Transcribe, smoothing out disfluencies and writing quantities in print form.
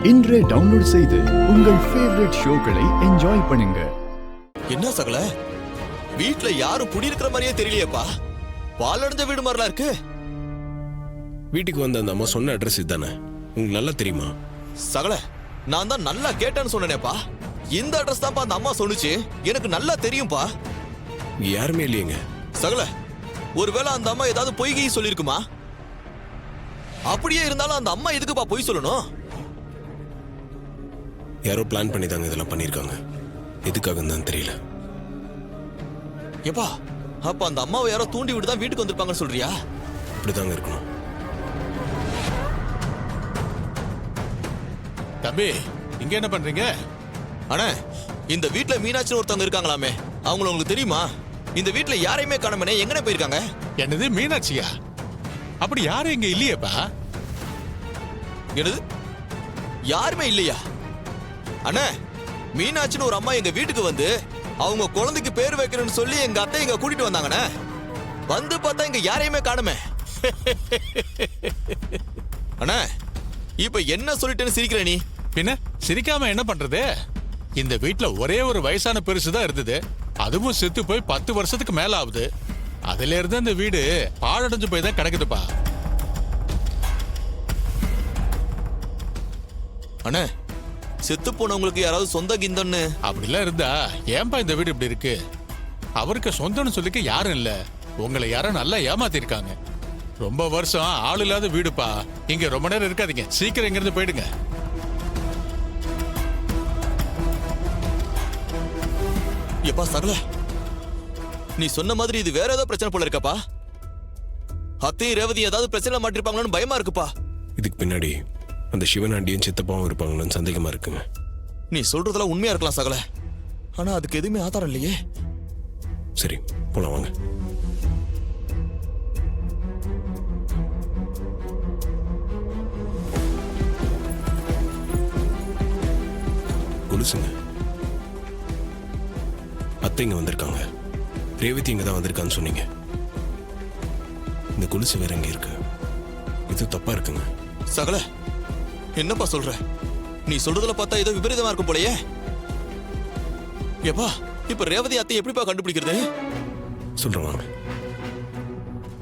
இன்றே டவுன்லோட் செய்து உங்கள் ஃபேவரட் ஷோக்களை என்ஜாய் பண்ணுங்க. என்ன சகல வீட்ல யாரும் குடியிருக்கிற மாதிரியே தெரியலையேப்பா. பாலடைஞ்ச வீடு மாதிரிலாம் இருக்கு. வீட்டுக்கு வந்த அந்த அம்மா சொன்ன அட்ரஸ் இதுதானே? உங்களுக்கு நல்லா தெரியுமா? சகல நான் தான் நல்லா கேட்டேன்னு சொன்னேனேப்பா. இந்த அட்ரஸ் தான்ப்பா அந்த அம்மா சொன்னுச்சு. எனக்கு நல்லா தெரியும்பா. யாருமே இல்லையேங்க. சகல ஒருவேளை அந்த அம்மா ஏதாவது பொய்கை சொல்லிருக்குமா? அப்படியே இருந்தாலும் அந்த அம்மா எதுக்குப்பா பொய் சொல்லணும்? யாரோ பிளான் பண்ணி தாங்க இதெல்லாம் பண்ணிருக்காங்க. எதுக்காக தான் தெரியல. ஏப்பா அப்ப அந்த அம்மாவை யாரோ தூண்டி விட்டு தான் வீட்டுக்கு வந்திருப்பாங்கன்னு சொல்றியா? இப்படிதாங்க இருக்கணும். தம்பி இங்க என்ன பண்றீங்க? அண்ணே இந்த வீட்டுல மீனாட்சி ஒருத்தவங்க இருக்காங்களாமே, அவங்கள உங்களுக்கு தெரியுமா? இந்த வீட்டுல யாரையுமே காணோமே, எங்கனே போயிருக்காங்க? என்னது மீனாட்சியா? அப்படி யாரும் இங்க இல்லையேப்பா. என்னது யாருமே இல்லையா? அண்ணே மீனாட்சின்னு ஒரு அம்மா எங்க வீட்டுக்கு வந்து அவங்க குழந்தைக்கு பேர் வைக்கணும்னு சொல்லி எங்க அத்தை இங்க கூட்டிட்டு வந்தாங்கண்ணே. வந்து பார்த்தா இங்க யாரையுமே காணுமே. அண்ணே இப்ப என்ன சொல்லிட்டேன்னு சிரிக்கிற நீ? பின்ன சிரிக்காம என்ன பண்றது? இந்த வீட்டுல ஒரே ஒரு வயசான பெருசுதான் இருந்தது. அதுவும் செத்து போய் 10 வருஷத்துக்கு மேல ஆகுது. அதுல இருந்து அந்த வீடு பாழடைஞ்சு போய் தான் கிடக்குதுப்பா. அண்ணே செத்து போனவங்களுக்கு யாராவது சொந்த கிந்தன்னு அப்படிலாம் இருந்தா ஏன்பா இந்த வீடு இப்படி இருக்கு? அவருக்கு சொந்தம்னு சொல்லிக்க யாரும் இல்ல. உங்களை யாரும் நல்லா ஏமாத்திருக்காங்க. ரொம்ப வருஷம் ஆள் இல்லாத வீடுப்பா. இங்க ரொம்ப நேரம் இருக்காதீங்க, சீக்கிரம் இங்க இருந்து போயிடுங்க. எப்பா சகல நீ சொன்ன மாதிரி இது வேற ஏதாவது பிரச்சனை போல இருக்கப்பா. அத்தையும் ரேவதி ஏதாவது பிரச்சனை மாட்டிருப்பாங்கன்னு பயமா இருக்குப்பா. இதுக்கு பின்னாடி அந்த சிவனாண்டியும் சித்தப்பாவும் இருப்பாங்கன்னு சந்தேகமா இருக்குங்க. நீ சொல்றதெல்லாம் உண்மையா இருக்கலாம் சகல, ஆனா அதுக்கு எதுவுமே ஆதாரம் இல்லையே. சரி போலாம் வாங்க. கொலுசுங்க. அத்தை இங்க வந்திருக்காங்க. ரேவதி இங்க தான் வந்திருக்கான்னு சொன்னீங்க. இந்த கொலுசு வேற எங்க இருக்கு? இது தப்பா இருக்குங்க. சகல என்னப்பா சொல்ற? நீ சொல்றதுல பார்த்தா ஏதோ விபரீதமா இருக்கும் போலயே. எப்பா இப்ப ரேவதி அத்தை எப்படிப்பா கண்டுபிடிக்கிறது? சொல்றேன் வாங்க.